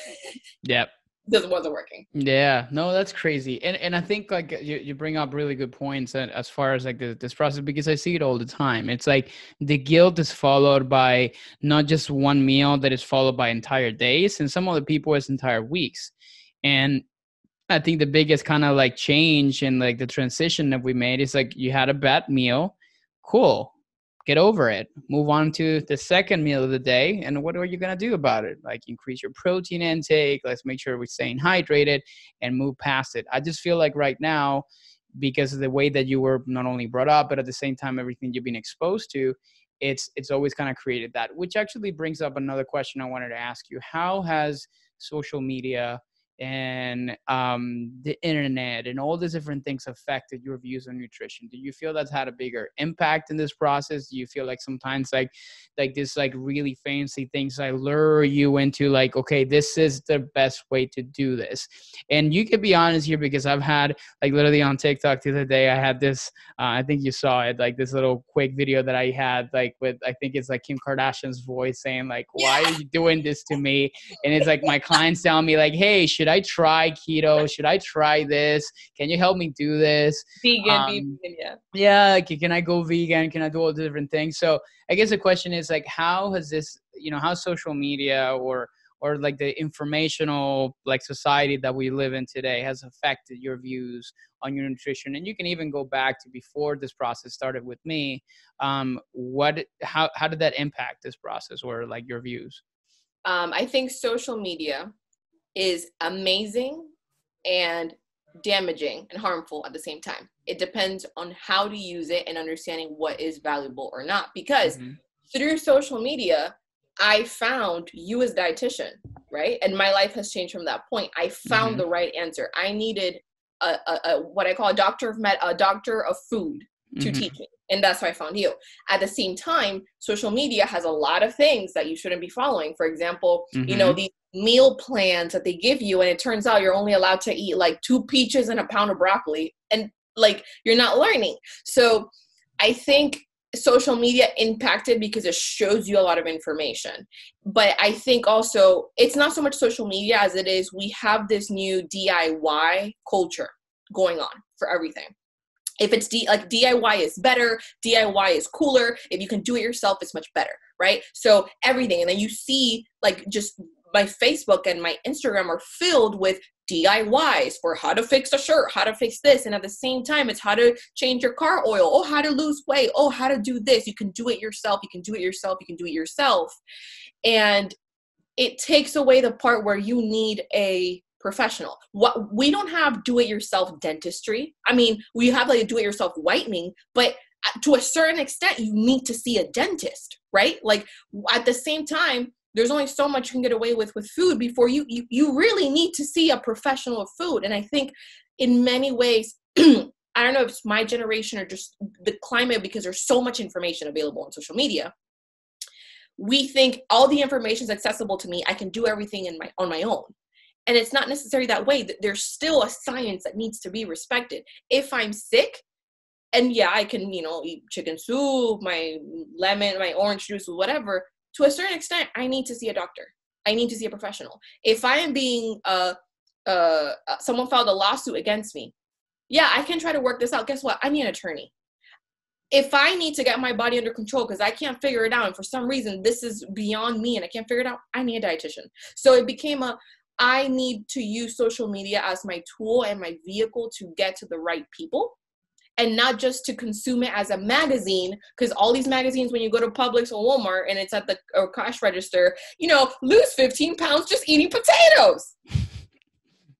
[SPEAKER 1] Yep.
[SPEAKER 2] This wasn't working.
[SPEAKER 1] Yeah, no, that's crazy. And I think like you bring up really good points as far as like this process, because I see it all the time. It's like the guilt is followed by not just one meal, that is followed by entire days, and some other people it's entire weeks. And I think the biggest kind of like change and like the transition that we made is like you had a bad meal, cool. Get over it. Move on to the second meal of the day. And what are you going to do about it? Like increase your protein intake. Let's make sure we're staying hydrated and move past it. I just feel like right now, because of the way that you were not only brought up, but at the same time, everything you've been exposed to, it's always kind of created that, which actually brings up another question I wanted to ask you. How has social media and the internet and all these different things affected your views on nutrition? Do you feel that's had a bigger impact in this process? Do you feel like sometimes like this like really fancy things like lure you into like, okay, this is the best way to do this? And you can be honest here, because I've had like literally on TikTok the other day, I had this, I think you saw it, like this little quick video that I had like with, I think it's like Kim Kardashian's voice saying like, why are you doing this to me? And it's like my clients telling me like, hey, should I try keto? Should I try this? Can you help me do this?
[SPEAKER 2] Vegan,
[SPEAKER 1] yeah. Yeah, like, can I go vegan? Can I do all the different things? So I guess the question is like, how has this, how social media or like the informational like society that we live in today has affected your views on your nutrition? And you can even go back to before this process started with me. How did that impact this process or like your views?
[SPEAKER 2] I think social media is amazing and damaging and harmful at the same time. It depends on how to use it and understanding what is valuable or not. Because through social media, I found you as a dietitian, right? And my life has changed from that point. I found the right answer. I needed a what I call a doctor of food to teach me. And that's why I found you. At the same time, social media has a lot of things that you shouldn't be following. For example, these meal plans that they give you, and it turns out you're only allowed to eat like 2 peaches and a pound of broccoli, and like you're not learning. So I think social media impacted because it shows you a lot of information. But I think also it's not so much social media as it is we have this new DIY culture going on for everything. If it's DIY is better, DIY is cooler. If you can do it yourself, it's much better, right? So everything. And then you see like just my Facebook and my Instagram are filled with DIYs for how to fix a shirt, how to fix this. And at the same time, it's how to change your car oil. Oh, how to lose weight. Oh, how to do this. You can do it yourself. You can do it yourself. You can do it yourself. And it takes away the part where you need a professional. What we don't have do-it-yourself dentistry. I mean, we have like a do-it-yourself whitening, but to a certain extent, you need to see a dentist, right? Like at the same time, there's only so much you can get away with food before you really need to see a professional of food. And I think in many ways, I don't know if it's my generation or just the climate, because there's so much information available on social media. We think all the information is accessible to me. I can do everything on my own. And it's not necessarily that way. There's still a science that needs to be respected. If I'm sick, and yeah, I can, eat chicken soup, my lemon, my orange juice, whatever, to a certain extent, I need to see a doctor. I need to see a professional. If I am being, someone filed a lawsuit against me, yeah, I can try to work this out. Guess what? I need an attorney. If I need to get my body under control because I can't figure it out, and for some reason this is beyond me and I can't figure it out, I need a dietitian. So it became I need to use social media as my tool and my vehicle to get to the right people. and not just to consume it as a magazine, because all these magazines, when you go to Publix or Walmart and it's at the cash register, lose 15 pounds just eating potatoes,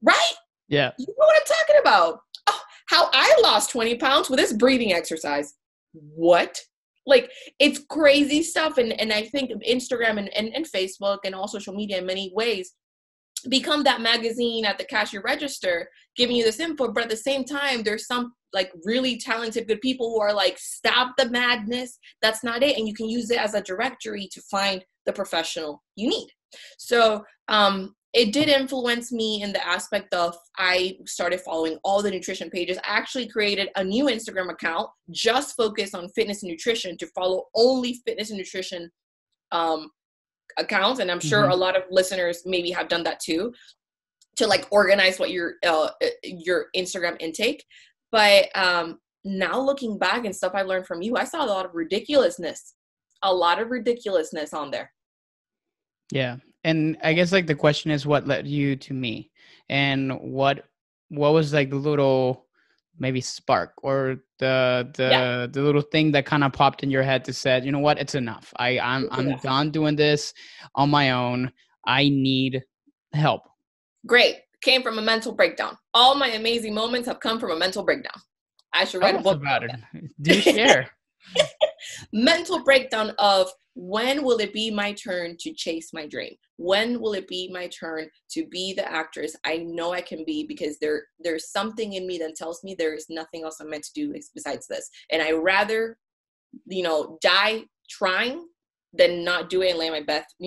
[SPEAKER 2] right?
[SPEAKER 1] Yeah.
[SPEAKER 2] You know what I'm talking about. Oh, how I lost 20 pounds with this breathing exercise. What? Like, it's crazy stuff. And I think Instagram and Facebook and all social media in many ways become that magazine at the cashier register giving you this info, but at the same time there's some like really talented good people who are like, stop the madness, that's not it, and you can use it as a directory to find the professional you need. So it did influence me in the aspect of, I started following all the nutrition pages. I actually created a new Instagram account just focused on fitness and nutrition, to follow only fitness and nutrition accounts. And I'm sure a lot of listeners maybe have done that too, to like organize what your Instagram intake. But now looking back and stuff I learned from you, I saw a lot of ridiculousness on there.
[SPEAKER 1] Yeah. And I guess like the question is, what led you to me, and what was like the little maybe spark, or the little thing that kind of popped in your head to said, you know what, it's enough. I'm done doing this on my own. I need help. Great.
[SPEAKER 2] Came from a mental breakdown. All my amazing moments have come from a mental breakdown. I should write a book about it.
[SPEAKER 1] Do share.
[SPEAKER 2] Mental breakdown of, when will it be my turn to chase my dream? When will it be my turn to be the actress I know I can be? Because there's something in me that tells me there is nothing else I'm meant to do besides this. And I rather, die trying than not do it and lay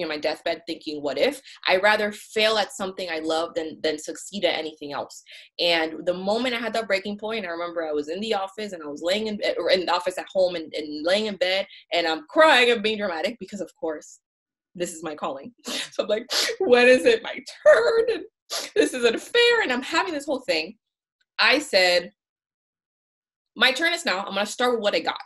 [SPEAKER 2] my deathbed thinking, what if? I rather fail at something I love than succeed at anything else. And the moment I had that breaking point, I remember I was in the office and I was laying in bed, or in the office at home, and laying in bed, and I'm crying and being dramatic because, of course, this is my calling. So I'm like, when is it my turn? And this isn't fair. And I'm having this whole thing. I said, my turn is now. I'm going to start with what I got.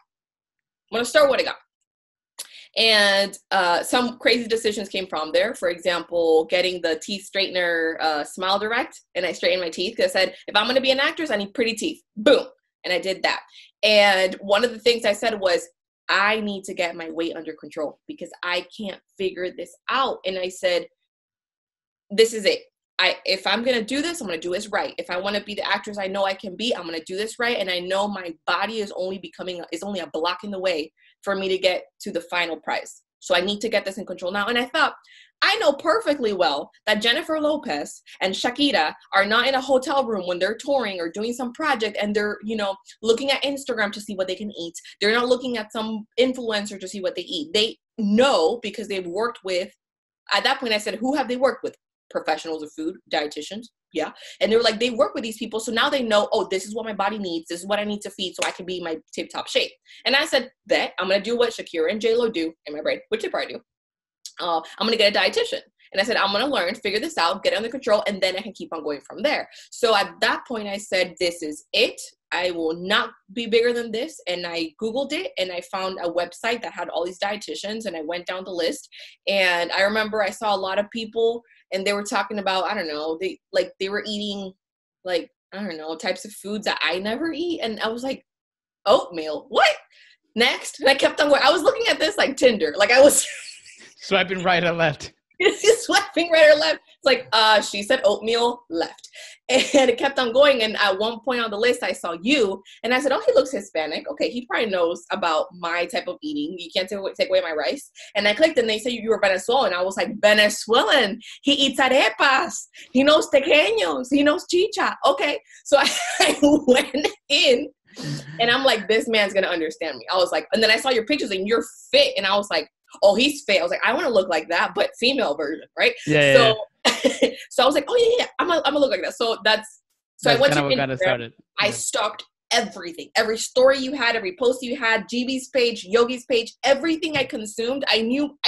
[SPEAKER 2] And some crazy decisions came from there. For example, getting the teeth straightener Smile Direct, and I straightened my teeth because I said, if I'm going to be an actress, I need pretty teeth. Boom. And I did that. And one of the things I said was, I need to get my weight under control because I can't figure this out. And I said, this is it. If I'm going to do this, I'm going to do this right. If I want to be the actress I know I can be, I'm going to do this right. And I know my body is only a block in the way for me to get to the final prize. So I need to get this in control now. And I thought, I know perfectly well that Jennifer Lopez and Shakira are not in a hotel room when they're touring or doing some project and they're, looking at Instagram to see what they can eat. They're not looking at some influencer to see what they eat. They know because they've worked with, at that point I said, who have they worked with? Professionals of food, dietitians. Yeah. And they were like, they work with these people. So now they know, oh, this is what my body needs. This is what I need to feed so I can be in my tip top shape. And I said, bet I'm going to do what Shakira and J-Lo do in my brain, which they probably do. I'm going to get a dietitian. And I said, I'm going to learn, figure this out, get it under control, and then I can keep on going from there. So at that point I said, this is it. I will not be bigger than this. And I Googled it and I found a website that had all these dietitians, and I went down the list. And I remember I saw a lot of people and they were talking about, I don't know, they were eating like, I don't know, types of foods that I never eat. And I was like, oatmeal, what? Next. And I kept on going. I was looking at this like Tinder. Like I was
[SPEAKER 1] swiping right or left.
[SPEAKER 2] Swiping right or left. It's like, she said oatmeal, left. And it kept on going. And at one point on the list, I saw you. And I said, oh, he looks Hispanic. Okay, he probably knows about my type of eating. You can't take away my rice. And I clicked and they said you were Venezuelan. I was like, Venezuelan. He eats arepas. He knows tequeños. He knows chicha. Okay. So I went in. And I'm like, this man's going to understand me. I was like, and then I saw your pictures and you're fit. And I was like, oh, he's fit. I was like, I want to look like that, but female version, right?
[SPEAKER 1] Yeah.
[SPEAKER 2] So I was like, oh yeah, I'm gonna look like that. So I went to Instagram. I stalked everything, every story you had, every post you had, GB's page, Yogi's page, everything I consumed. I knew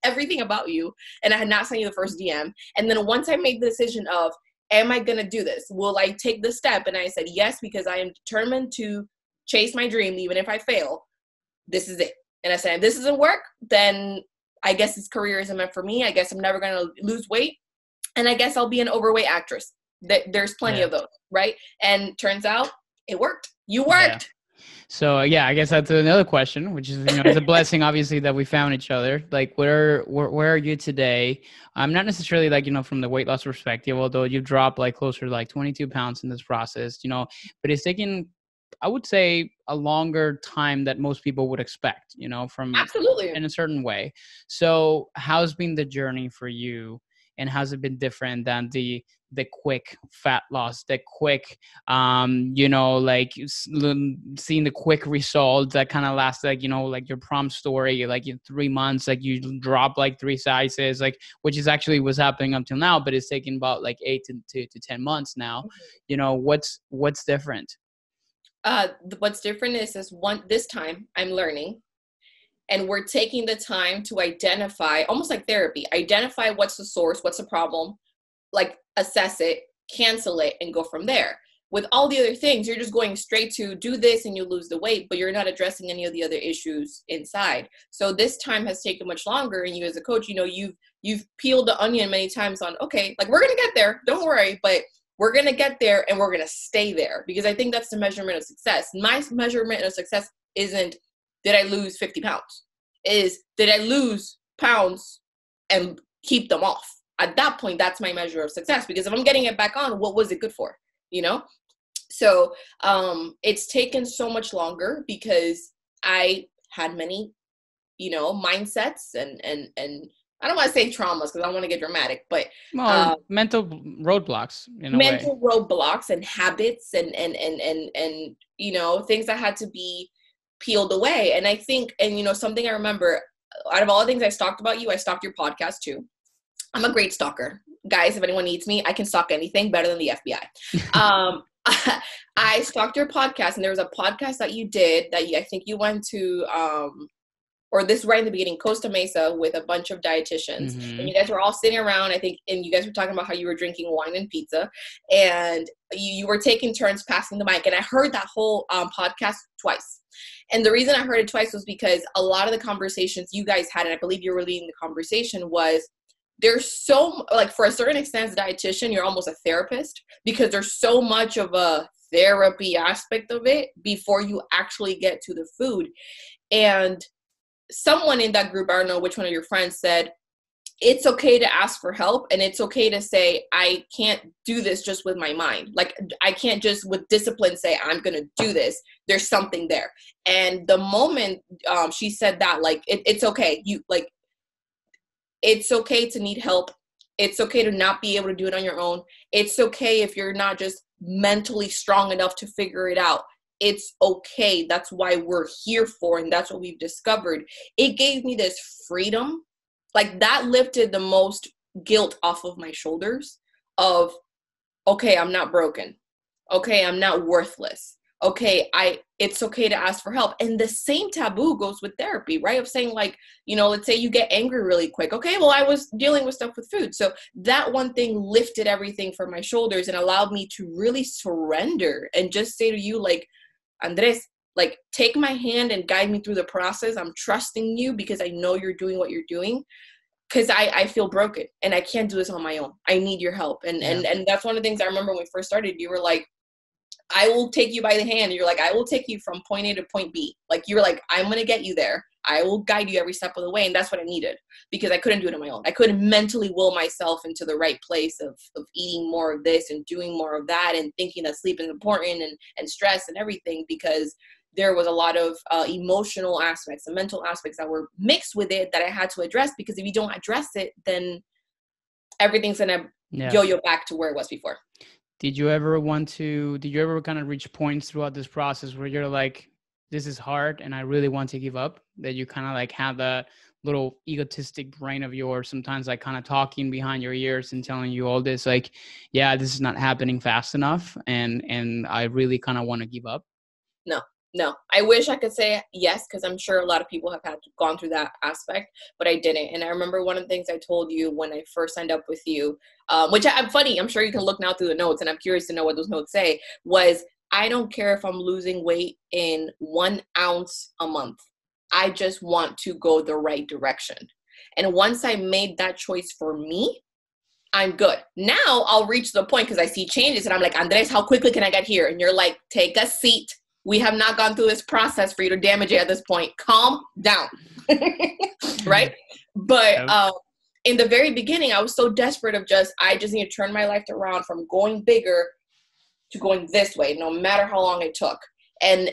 [SPEAKER 2] everything about you, and I had not sent you the first DM. And then once I made the decision of, am I gonna do this? Will I take the step? And I said yes, because I am determined to chase my dream, even if I fail. This is it. And I said, if this doesn't work, then I guess this career isn't meant for me. I guess I'm never going to lose weight. And I guess I'll be an overweight actress. There's plenty of those, right? And turns out it worked. You worked.
[SPEAKER 1] So yeah, I guess that's another question, which is, it's a blessing, obviously, that we found each other. Like, where are you today? Not necessarily like, from the weight loss perspective, although you've dropped like closer to like 22 pounds in this process, but it's taken, I would say, a longer time that most people would expect, from
[SPEAKER 2] Absolutely.
[SPEAKER 1] in a certain way. So how's been the journey for you, and how's it been different than the quick fat loss, the quick like seeing the quick results that kind of last, like, like your prom story, like in 3 months, like you drop like 3 sizes, like, which is actually what's happening up till now, but it's taking about like 8 to 10 months now. What's different?
[SPEAKER 2] What's different is this time I'm learning, and we're taking the time to identify, almost like therapy, identify what's the source, what's the problem, like assess it, cancel it, and go from there. With all the other things, you're just going straight to do this and you lose the weight, but you're not addressing any of the other issues inside. So this time has taken much longer, and you as a coach, you've peeled the onion many times on, okay, like, we're gonna get there, don't worry, but we're gonna get there and we're gonna stay there, because I think that's the measurement of success. My measurement of success isn't, did I lose 50 pounds? Is, did I lose pounds and keep them off? At that point, that's my measure of success, because if I'm getting it back on, what was it good for? So it's taken so much longer because I had many, mindsets and I don't want to say traumas, because I don't want to get dramatic, but
[SPEAKER 1] mental roadblocks in a way.
[SPEAKER 2] Mental roadblocks and habits and things that had to be peeled away. And I think, and something I remember, out of all the things I stalked about you, I stalked your podcast too. I'm a great stalker. Guys, if anyone needs me, I can stalk anything better than the FBI. I stalked your podcast, and there was a podcast that you did that I think you went to, or this right in the beginning, Costa Mesa, with a bunch of dietitians.
[SPEAKER 1] Mm-hmm.
[SPEAKER 2] And you guys were all sitting around, I think, and you guys were talking about how you were drinking wine and pizza, and you were taking turns passing the mic. And I heard that whole podcast twice. And the reason I heard it twice was because a lot of the conversations you guys had, and I believe you were leading the conversation, was there's so, like, for a certain extent, as a dietitian, you're almost a therapist, because there's so much of a therapy aspect of it before you actually get to the food. And someone in that group, I don't know which one of your friends, said, it's okay to ask for help, and it's okay to say, I can't do this just with my mind. Like, I can't just with discipline say, I'm going to do this. There's something there. And the moment she said that, like, it's okay. It's okay to need help. It's okay to not be able to do it on your own. It's okay if you're not just mentally strong enough to figure it out. It's okay. That's why we're here for, and that's what we've discovered. It gave me this freedom. Like, that lifted the most guilt off of my shoulders of, okay, I'm not broken. Okay, I'm not worthless. Okay, it's okay to ask for help. And the same taboo goes with therapy, right? Of saying, like, let's say you get angry really quick. Okay, well, I was dealing with stuff with food. So that one thing lifted everything from my shoulders and allowed me to really surrender and just say to you, like, Andres, like, take my hand and guide me through the process. I'm trusting you because I know you're doing what you're doing, because I feel broken and I can't do this on my own. I need your help. And that's one of the things I remember when we first started. You were like, I will take you by the hand. You're like, I will take you from point A to point B. Like, you're like, I'm going to get you there. I will guide you every step of the way. And that's what I needed, because I couldn't do it on my own. I couldn't mentally will myself into the right place of eating more of this and doing more of that and thinking that sleep is important and stress and everything, because there was a lot of emotional aspects and mental aspects that were mixed with it that I had to address, because if you don't address it, then everything's going to yo-yo back to where it was before.
[SPEAKER 1] Did you ever kind of reach points throughout this process where you're like, this is hard and I really want to give up? That you kind of like have that little egotistic brain of yours sometimes, like kind of talking behind your ears and telling you all this, like, yeah, this is not happening fast enough, and I really kind of want to give up?
[SPEAKER 2] No, I wish I could say yes, because I'm sure a lot of people have gone through that aspect, but I didn't. And I remember one of the things I told you when I first signed up with you, which I'm funny, I'm sure you can look now through the notes, and I'm curious to know what those notes say, was, I don't care if I'm losing weight in 1 ounce a month. I just want to go the right direction. And once I made that choice for me, I'm good. Now I'll reach the point, because I see changes and I'm like, Andres, how quickly can I get here? And you're like, take a seat. We have not gone through this process for you to damage it at this point. Calm down. Right? But in the very beginning, I was so desperate of I just need to turn my life around from going bigger to going this way, no matter how long it took. And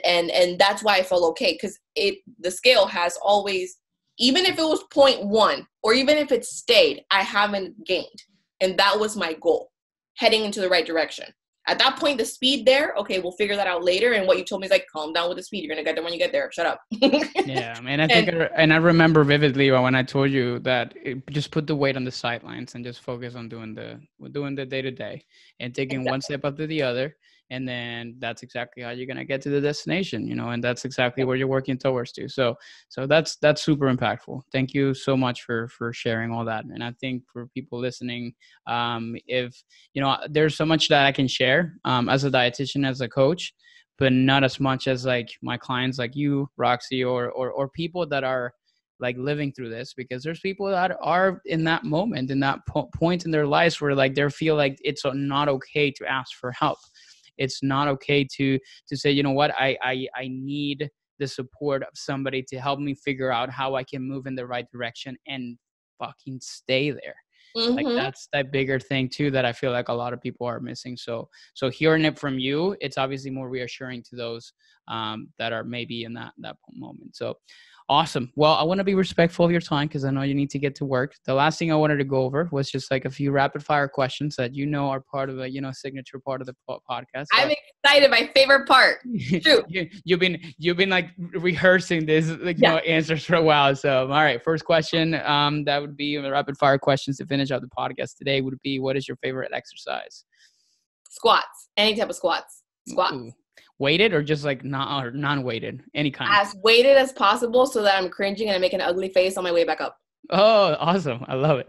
[SPEAKER 2] that's why I felt okay, because the scale has always, even if it was 0.1 or even if it stayed, I haven't gained. And that was my goal, heading into the right direction. At that point, the speed there, okay, we'll figure that out later. And what you told me is like, calm down with the speed. You're going to get there when you get there. Shut up.
[SPEAKER 1] Yeah, man. I remember vividly when I told you that just put the weight on the sidelines and just focus on doing the day to day and taking one step after the other. And then that's exactly how you're going to get to the destination, and that's exactly where you're working towards to. So that's super impactful. Thank you so much for sharing all that. And I think for people listening, if, there's so much that I can share as a dietitian, as a coach, but not as much as like my clients like you, Roxy, or people that are like living through this, because there's people that are in that moment, in that point in their lives where like they feel like it's not okay to ask for help. It's not okay to say, you know what, I need the support of somebody to help me figure out how I can move in the right direction and fucking stay there. Like that's that bigger thing too that I feel like a lot of people are missing. So hearing it from you, it's obviously more reassuring to those that are maybe in that moment. So awesome. Well, I want to be respectful of your time because I know you need to get to work. The last thing I wanted to go over was just like a few rapid fire questions that are part of a signature part of the podcast. So,
[SPEAKER 2] I'm excited. My favorite part. Shoot.
[SPEAKER 1] You've been like rehearsing this answers for a while. So all right, first question. That would be the rapid fire questions to finish out the podcast today. Would be, what is your favorite exercise?
[SPEAKER 2] Squats. Any type of squats. Squats.
[SPEAKER 1] Ooh. Weighted or just like non-weighted? Any kind?
[SPEAKER 2] As weighted as possible so that I'm cringing and I make an ugly face on my way back up.
[SPEAKER 1] Oh, awesome. I love it.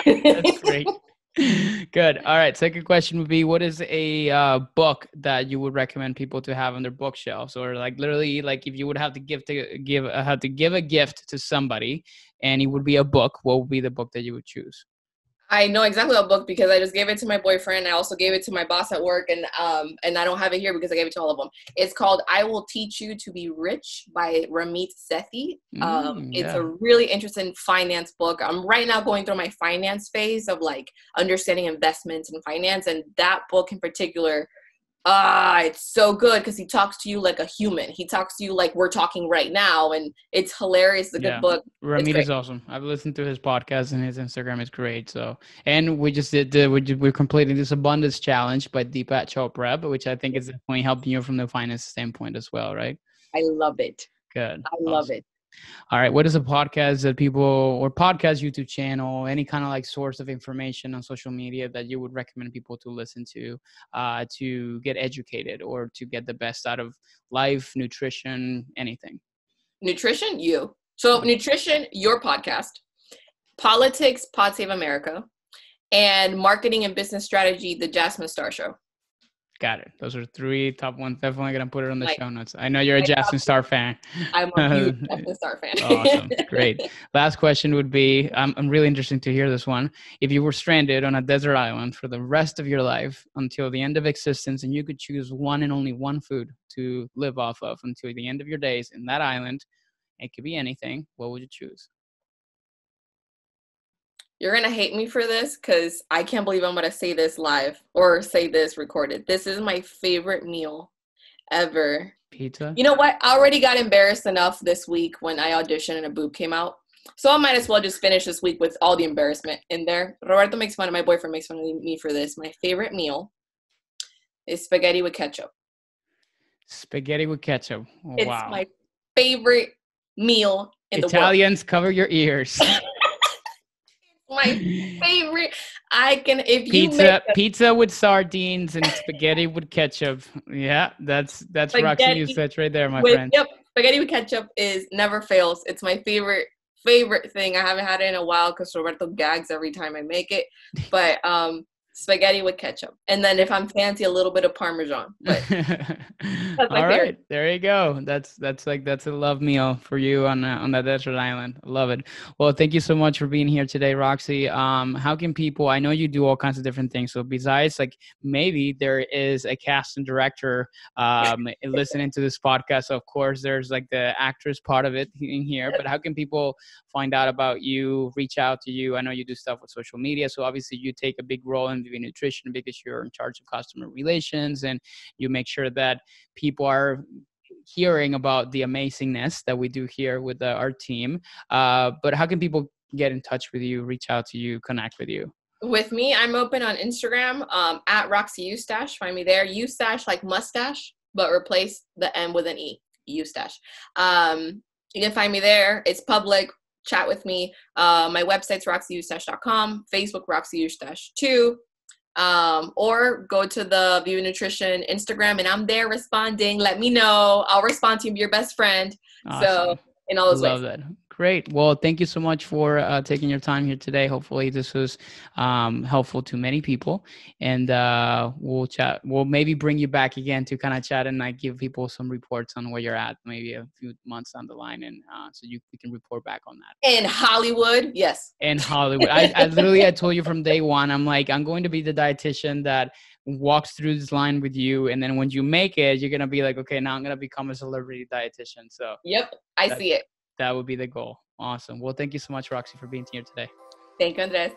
[SPEAKER 1] That's great. Good. All right. Second question would be, what is a book that you would recommend people to have on their bookshelves? Or like literally, like if you would have to give a gift to somebody and it would be a book, what would be the book that you would choose?
[SPEAKER 2] I know exactly what book because I just gave it to my boyfriend. I also gave it to my boss at work, and I don't have it here because I gave it to all of them. It's called "I Will Teach You to Be Rich" by Ramit Sethi. It's a really interesting finance book. I'm right now going through my finance phase of like understanding investments and finance, and that book in particular, it's so good because he talks to you like a human. He talks to you like we're talking right now, and it's hilarious. It's a good book.
[SPEAKER 1] Ramit is awesome. I've listened to his podcast and his Instagram is great. So, and we just we're completing this abundance challenge by Deepak Chopra, which I think is definitely helping you from the finance standpoint as well, right?
[SPEAKER 2] I love it.
[SPEAKER 1] Good.
[SPEAKER 2] I love it.
[SPEAKER 1] All right. What is a podcast that podcast YouTube channel, any kind of like source of information on social media that you would recommend people to listen to get educated or to get the best out of life, nutrition, anything?
[SPEAKER 2] Nutrition, you. So nutrition, your podcast, politics, Pod Save America, and marketing and business strategy, the Jasmine Star Show.
[SPEAKER 1] Got it. Those are 3 top ones. Definitely going to put it on the show notes. I know you're a Jasmine Star fan.
[SPEAKER 2] I'm a huge Jasmine Star fan.
[SPEAKER 1] Awesome. Great. Last question would be, I'm really interested to hear this one. If you were stranded on a desert island for the rest of your life until the end of existence, and you could choose one and only one food to live off of until the end of your days in that island, it could be anything, what would you choose?
[SPEAKER 2] You're going to hate me for this because I can't believe I'm going to say this live or say this recorded. This is my favorite meal ever.
[SPEAKER 1] Pizza?
[SPEAKER 2] You know what? I already got embarrassed enough this week when I auditioned and a boob came out. So I might as well just finish this week with all the embarrassment in there. Roberto makes fun of my boyfriend makes fun of me for this. My favorite meal is spaghetti with ketchup.
[SPEAKER 1] Spaghetti with ketchup. Oh,
[SPEAKER 2] it's my favorite meal in the world.
[SPEAKER 1] Italians, cover your ears.
[SPEAKER 2] My favorite.
[SPEAKER 1] Pizza with sardines and spaghetti with ketchup. Yeah, that's Roxy Eustache right there, my friend.
[SPEAKER 2] Yep, spaghetti with ketchup never fails. It's my favorite thing. I haven't had it in a while because Roberto gags every time I make it. But spaghetti with ketchup. And then if I'm fancy, a little bit of Parmesan. But that's my
[SPEAKER 1] All
[SPEAKER 2] favorite.
[SPEAKER 1] right, there you go. That's a love meal for you on that desert island. I love it. Well, thank you so much for being here today, Roxy. How can people? I know you do all kinds of different things. So besides, like maybe there is a cast and director listening to this podcast. Of course, there's like the actress part of it in here. But how can people find out about you? Reach out to you. I know you do stuff with social media. So obviously, you take a big role in Vive Nutrition because you're in charge of customer relations and you make sure that people are hearing about the amazingness that we do here with our team. But how can people get in touch with you, reach out to you, connect with you?
[SPEAKER 2] With me, I'm open on Instagram at Roxy Eustache. Find me there. Eustache like mustache, but replace the M with an E. Eustache. You can find me there. It's public. Chat with me. My website's roxyeustache.com. Facebook, Roxy Eustache 2. Or go to the Vive Nutrition Instagram and I'm there responding. Let me know. I'll respond to you, your best friend.
[SPEAKER 1] Awesome.
[SPEAKER 2] So in all those
[SPEAKER 1] Love
[SPEAKER 2] ways.
[SPEAKER 1] that. Great. Well, thank you so much for taking your time here today. Hopefully this was helpful to many people, and we'll chat. We'll maybe bring you back again to kind of chat and like give people some reports on where you're at, maybe a few months down the line, and so we can report back on that.
[SPEAKER 2] In Hollywood, yes.
[SPEAKER 1] In Hollywood, I literally I told you from day one, I'm like, I'm going to be the dietitian that walks through this line with you, and then when you make it, you're gonna be like, okay, now I'm gonna become a celebrity dietitian. So
[SPEAKER 2] Yep, I see it.
[SPEAKER 1] that would be the goal. Awesome. Well, thank you so much, Roxy, for being here today.
[SPEAKER 2] Thank you, Andres.